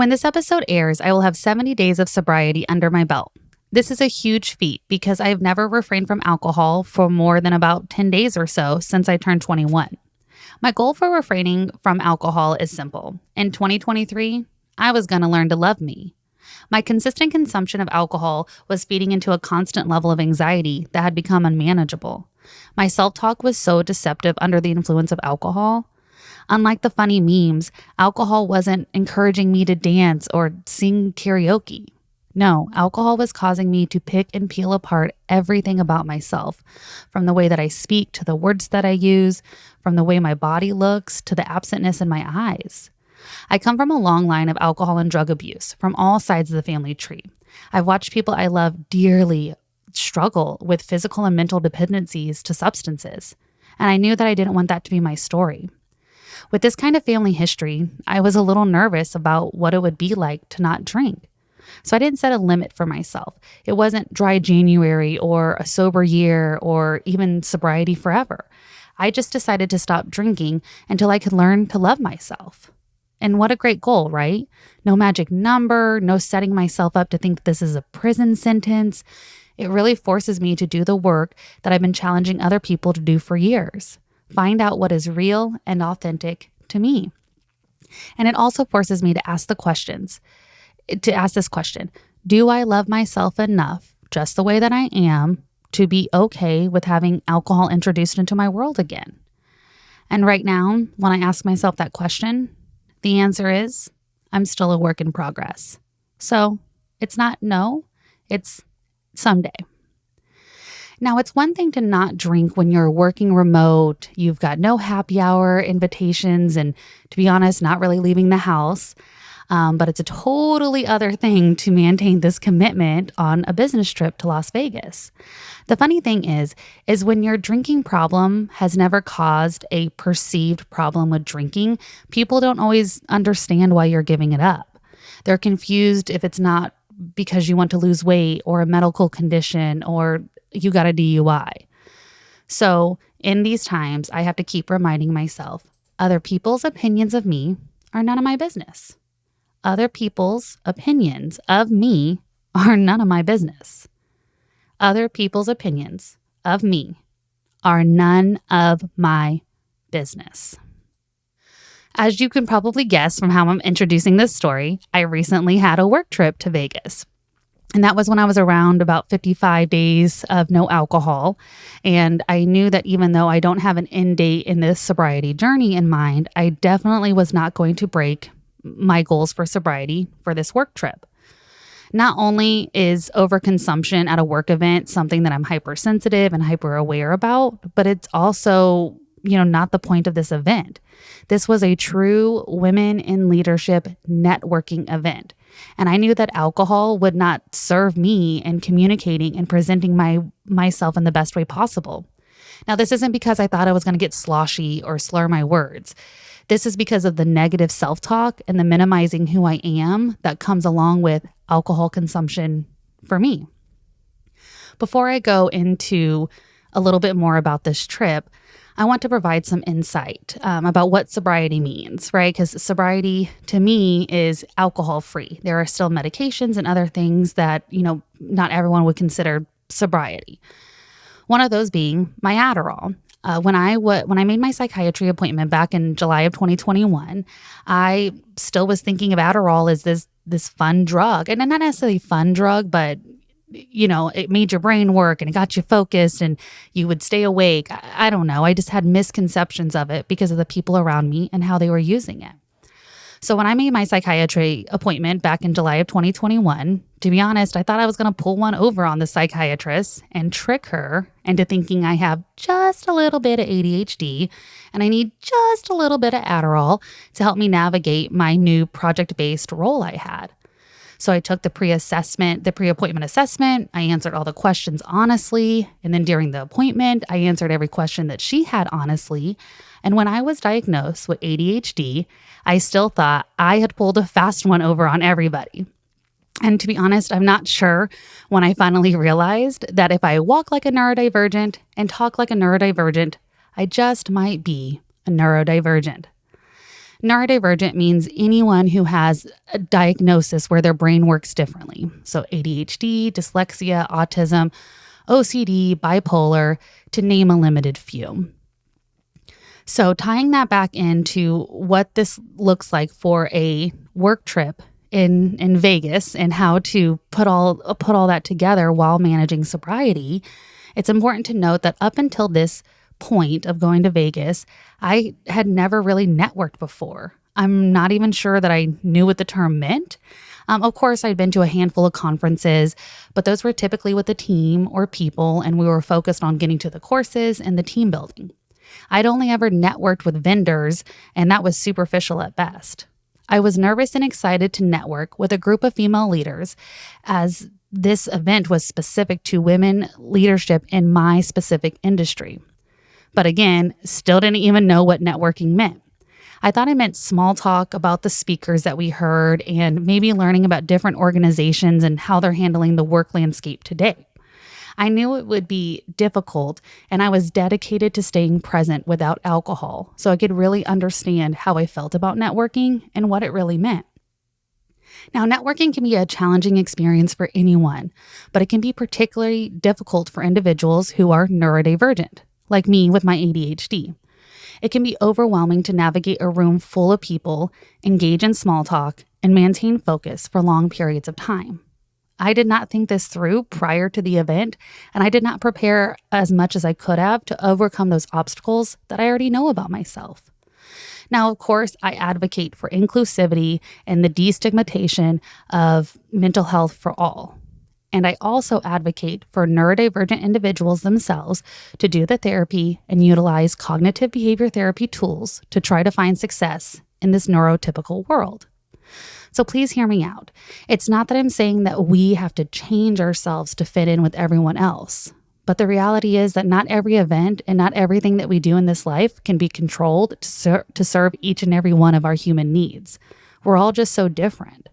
When this episode airs, I will have 70 days of sobriety under my belt. This is a huge feat because I have never refrained from alcohol for more than about 10 days or so since I turned 21. My goal for refraining from alcohol is simple. In 2023, I was going to learn to love me. My consistent consumption of alcohol was feeding into a constant level of anxiety that had become unmanageable. My self-talk was so deceptive under the influence of alcohol. Unlike the funny memes, alcohol wasn't encouraging me to dance or sing karaoke. No, alcohol was causing me to pick and peel apart everything about myself, from the way that I speak to the words that I use, from the way my body looks to the absentness in my eyes. I come from a long line of alcohol and drug abuse from all sides of the family tree. I've watched people I love dearly struggle with physical and mental dependencies to substances, and I knew that I didn't want that to be my story. With this kind of family history, I was a little nervous about what it would be like to not drink. So I didn't set a limit for myself. It wasn't dry January or a sober year or even sobriety forever. I just decided to stop drinking until I could learn to love myself. And what a great goal, right? No magic number, no setting myself up to think this is a prison sentence. It really forces me to do the work that I've been challenging other people to do for years. Find out what is real and authentic to me. And it also forces me to ask this question. Do I love myself enough, just the way that I am, to be okay with having alcohol introduced into my world again? And right now, when I ask myself that question, the answer is, I'm still a work in progress. So it's not no, it's someday. Now, it's one thing to not drink when you're working remote, you've got no happy hour invitations, and to be honest, not really leaving the house. But it's a totally other thing to maintain this commitment on a business trip to Las Vegas. The funny thing is when your drinking problem has never caused a perceived problem with drinking, people don't always understand why you're giving it up. They're confused if it's not because you want to lose weight or a medical condition or you got a DUI. So in these times, I have to keep reminding myself, other people's opinions of me are none of my business. Other people's opinions of me are none of my business. Other people's opinions of me are none of my business. As you can probably guess from how I'm introducing this story, I recently had a work trip to Vegas. And that was when I was around about 55 days of no alcohol. And I knew that even though I don't have an end date in this sobriety journey in mind, I definitely was not going to break my goals for sobriety for this work trip. Not only is overconsumption at a work event something that I'm hypersensitive and hyper aware about, but it's also, not the point of this event. This was a true women in leadership networking event. And I knew that alcohol would not serve me in communicating and presenting myself in the best way possible. Now, this isn't because I thought I was going to get sloshy or slur my words. This is because of the negative self-talk and the minimizing who I am that comes along with alcohol consumption for me. Before I go into a little bit more about this trip, I want to provide some insight about what sobriety means, right? Because sobriety to me is alcohol-free. There are still medications and other things that, not everyone would consider sobriety. One of those being my Adderall. When I made my psychiatry appointment back in July of 2021, I still was thinking of Adderall as this fun drug, and not necessarily fun drug, but it made your brain work and it got you focused and you would stay awake. I don't know. I just had misconceptions of it because of the people around me and how they were using it. So when I made my psychiatry appointment back in July of 2021, to be honest, I thought I was going to pull one over on the psychiatrist and trick her into thinking I have just a little bit of ADHD and I need just a little bit of Adderall to help me navigate my new project-based role I had. So I took the pre-appointment assessment. I answered all the questions honestly. And then during the appointment, I answered every question that she had honestly. And when I was diagnosed with ADHD, I still thought I had pulled a fast one over on everybody. And to be honest, I'm not sure when I finally realized that if I walk like a neurodivergent and talk like a neurodivergent, I just might be a neurodivergent. Neurodivergent means anyone who has a diagnosis where their brain works differently. So ADHD, dyslexia, autism, OCD, bipolar, to name a limited few. So tying that back into what this looks like for a work trip in Vegas and how to put all that together while managing sobriety, it's important to note that up until this point of going to Vegas, I had never really networked before. I'm not even sure that I knew what the term meant. Of course, I'd been to a handful of conferences, but those were typically with a team or people, and we were focused on getting to the courses and the team building. I'd only ever networked with vendors, and that was superficial at best. I was nervous and excited to network with a group of female leaders, as this event was specific to women leadership in my specific industry. But again, still didn't even know what networking meant. I thought it meant small talk about the speakers that we heard and maybe learning about different organizations and how they're handling the work landscape today. I knew it would be difficult, and I was dedicated to staying present without alcohol so I could really understand how I felt about networking and what it really meant. Now, networking can be a challenging experience for anyone, but it can be particularly difficult for individuals who are neurodivergent, like me with my ADHD. It can be overwhelming to navigate a room full of people, engage in small talk, and maintain focus for long periods of time. I did not think this through prior to the event, and I did not prepare as much as I could have to overcome those obstacles that I already know about myself. Now, of course, I advocate for inclusivity and the destigmatization of mental health for all. And I also advocate for neurodivergent individuals themselves to do the therapy and utilize cognitive behavior therapy tools to try to find success in this neurotypical world. So please hear me out. It's not that I'm saying that we have to change ourselves to fit in with everyone else. But the reality is that not every event and not everything that we do in this life can be controlled to serve each and every one of our human needs. We're all just so different.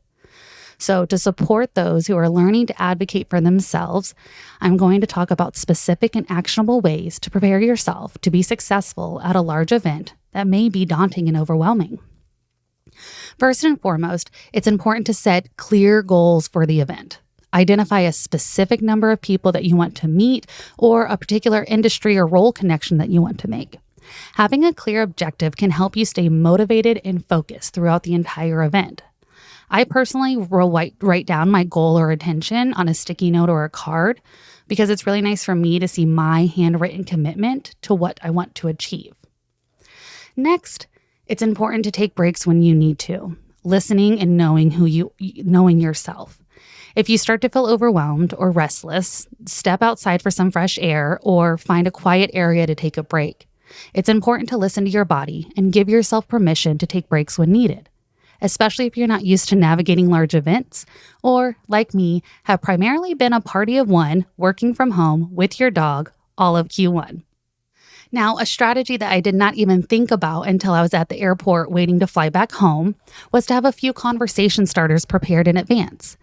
So to support those who are learning to advocate for themselves, I'm going to talk about specific and actionable ways to prepare yourself to be successful at a large event that may be daunting and overwhelming. First and foremost, it's important to set clear goals for the event. Identify a specific number of people that you want to meet or a particular industry or role connection that you want to make. Having a clear objective can help you stay motivated and focused throughout the entire event. I personally write down my goal or intention on a sticky note or a card because it's really nice for me to see my handwritten commitment to what I want to achieve. Next, it's important to take breaks when you need to, listening and knowing yourself. If you start to feel overwhelmed or restless, step outside for some fresh air or find a quiet area to take a break. It's important to listen to your body and give yourself permission to take breaks when needed, especially if you're not used to navigating large events or, like me, have primarily been a party of one working from home with your dog all of Q1. Now, a strategy that I did not even think about until I was at the airport waiting to fly back home was to have a few conversation starters prepared in advance.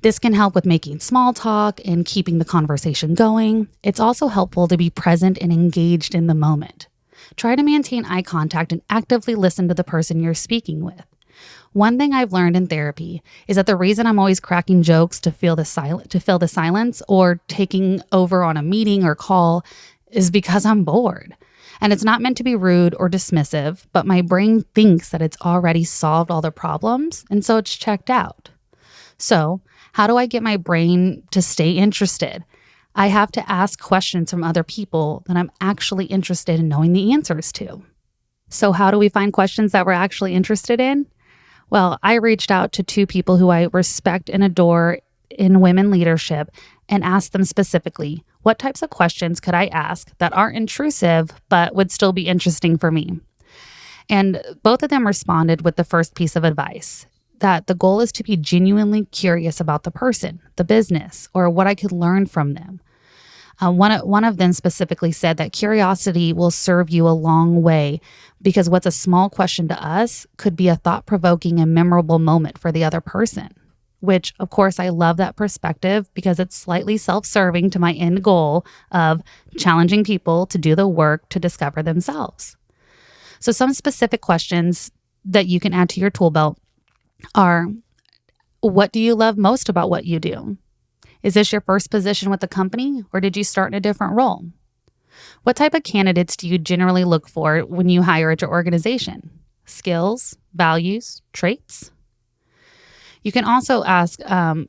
This can help with making small talk and keeping the conversation going. It's also helpful to be present and engaged in the moment. Try to maintain eye contact and actively listen to the person you're speaking with. One thing I've learned in therapy is that the reason I'm always cracking jokes to fill the silence or taking over on a meeting or call is because I'm bored. And it's not meant to be rude or dismissive, but my brain thinks that it's already solved all the problems, and so it's checked out. So, how do I get my brain to stay interested? I have to ask questions from other people that I'm actually interested in knowing the answers to. So how do we find questions that we're actually interested in? Well, I reached out to two people who I respect and adore in women leadership and asked them specifically, what types of questions could I ask that aren't intrusive but would still be interesting for me? And both of them responded with the first piece of advice, that the goal is to be genuinely curious about the person, the business, or what I could learn from them. One of them specifically said that curiosity will serve you a long way because what's a small question to us could be a thought-provoking and memorable moment for the other person, which, of course, I love that perspective because it's slightly self-serving to my end goal of challenging people to do the work to discover themselves. So some specific questions that you can add to your tool belt are, what do you love most about what you do? Is this your first position with the company, or did you start in a different role? What type of candidates do you generally look for when you hire at your organization? Skills, values, traits? You can also ask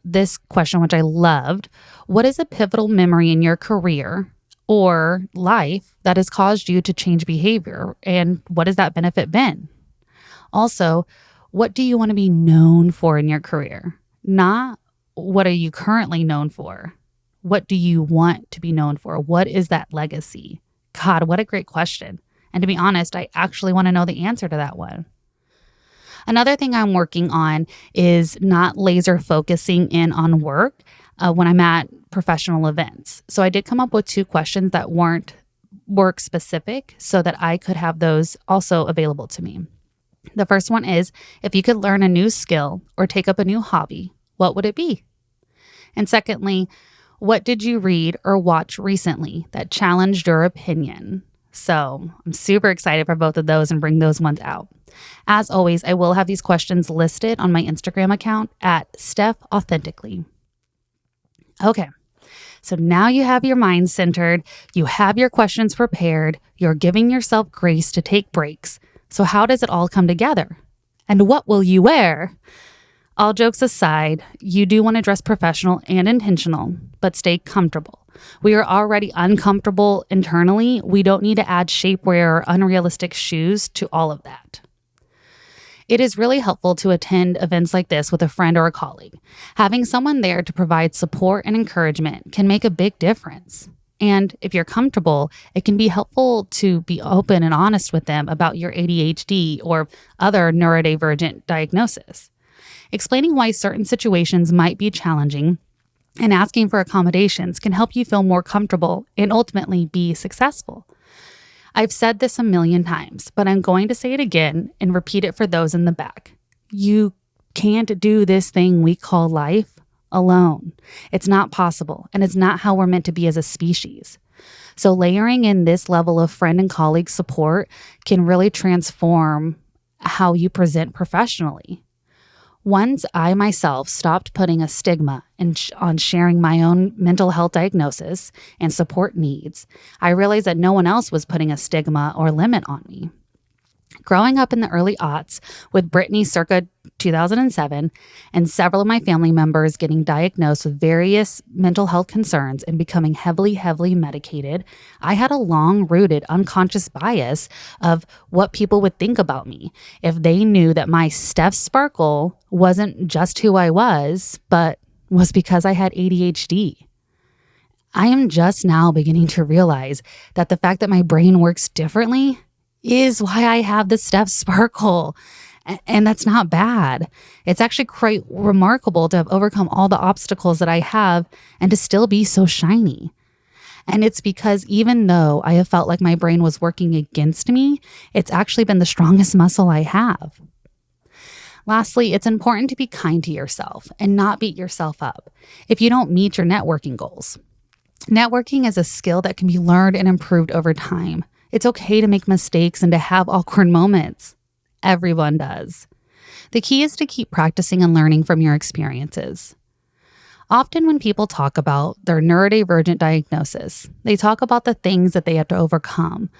this question, which I loved. What is a pivotal memory in your career or life that has caused you to change behavior? And what has that benefit been? Also, what do you want to be known for in your career? Not what are you currently known for? What do you want to be known for? What is that legacy? God, what a great question. And to be honest, I actually want to know the answer to that one. Another thing I'm working on is not laser focusing in on work when I'm at professional events. So I did come up with 2 questions that weren't work specific so that I could have those also available to me. The first one is, if you could learn a new skill or take up a new hobby, what would it be? And secondly, what did you read or watch recently that challenged your opinion? So I'm super excited for both of those and bring those ones out. As always, I will have these questions listed on my Instagram account at Stef Authentically. Okay, so now you have your mind centered, you have your questions prepared, you're giving yourself grace to take breaks. So how does it all come together? And what will you wear? All jokes aside, you do want to dress professional and intentional, but stay comfortable. We are already uncomfortable internally. We don't need to add shapewear or unrealistic shoes to all of that. It is really helpful to attend events like this with a friend or a colleague. Having someone there to provide support and encouragement can make a big difference. And if you're comfortable, it can be helpful to be open and honest with them about your ADHD or other neurodivergent diagnosis. Explaining why certain situations might be challenging and asking for accommodations can help you feel more comfortable and ultimately be successful. I've said this a million times, but I'm going to say it again and repeat it for those in the back. You can't do this thing we call life alone. It's not possible, and it's not how we're meant to be as a species. So layering in this level of friend and colleague support can really transform how you present professionally. Once I myself stopped putting a stigma on sharing my own mental health diagnosis and support needs, I realized that no one else was putting a stigma or limit on me. Growing up in the early aughts with Britney circa 2007 and several of my family members getting diagnosed with various mental health concerns and becoming heavily medicated, I had a long-rooted unconscious bias of what people would think about me if they knew that my Stef Sparkle wasn't just who I was, but was because I had ADHD. I am just now beginning to realize that the fact that my brain works differently is why I have the Stef Sparkle. And that's not bad. It's actually quite remarkable to have overcome all the obstacles that I have and to still be so shiny. And it's because even though I have felt like my brain was working against me, it's actually been the strongest muscle I have. Lastly, it's important to be kind to yourself and not beat yourself up if you don't meet your networking goals. Networking is a skill that can be learned and improved over time. It's okay to make mistakes and to have awkward moments. Everyone does. The key is to keep practicing and learning from your experiences. Often when people talk about their neurodivergent diagnosis, they talk about the things that they have to overcome,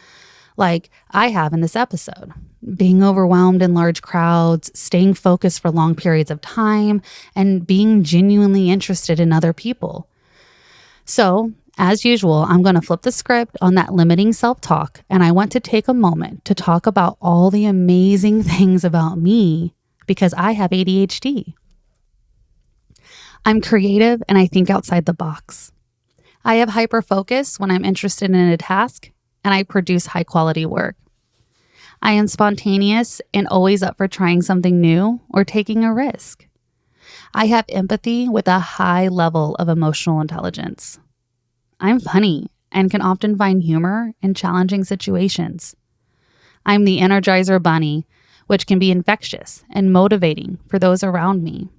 like I have in this episode. Being overwhelmed in large crowds, staying focused for long periods of time, and being genuinely interested in other people. So, as usual, I'm going to flip the script on that limiting self-talk, and I want to take a moment to talk about all the amazing things about me because I have ADHD. I'm creative and I think outside the box. I have hyperfocus when I'm interested in a task, and I produce high-quality work. I am spontaneous and always up for trying something new or taking a risk. I have empathy with a high level of emotional intelligence. I'm funny and can often find humor in challenging situations. I'm the Energizer Bunny, which can be infectious and motivating for those around me.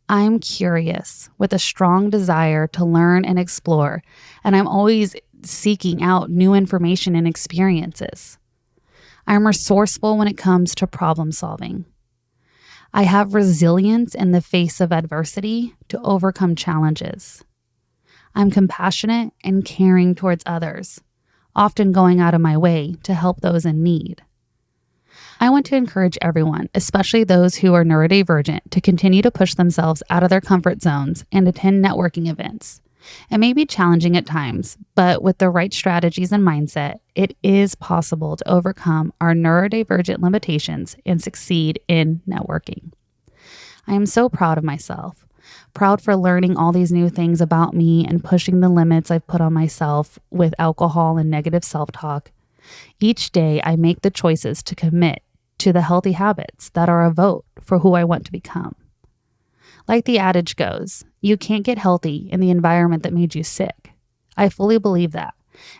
I'm curious with a strong desire to learn and explore, and I'm always seeking out new information and experiences. I'm resourceful when it comes to problem solving. I have resilience in the face of adversity to overcome challenges. I'm compassionate and caring towards others, often going out of my way to help those in need. I want to encourage everyone, especially those who are neurodivergent, to continue to push themselves out of their comfort zones and attend networking events. It may be challenging at times, but with the right strategies and mindset, it is possible to overcome our neurodivergent limitations and succeed in networking. I am so proud of myself, proud for learning all these new things about me and pushing the limits I've put on myself with alcohol and negative self-talk. Each day, I make the choices to commit to the healthy habits that are a vote for who I want to become. Like the adage goes, you can't get healthy in the environment that made you sick. I fully believe that,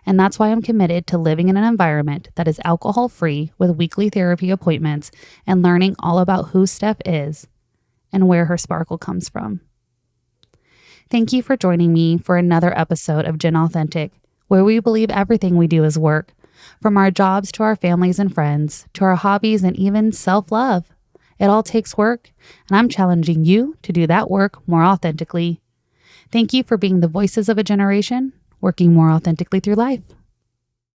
and that's why I'm committed to living in an environment that is alcohol-free with weekly therapy appointments and learning all about who Stef is and where her sparkle comes from. Thank you for joining me for another episode of Gen Authentic, where we believe everything we do is work, from our jobs to our families and friends, to our hobbies and even self-love. It all takes work, and I'm challenging you to do that work more authentically. Thank you for being the voices of a generation working more authentically through life.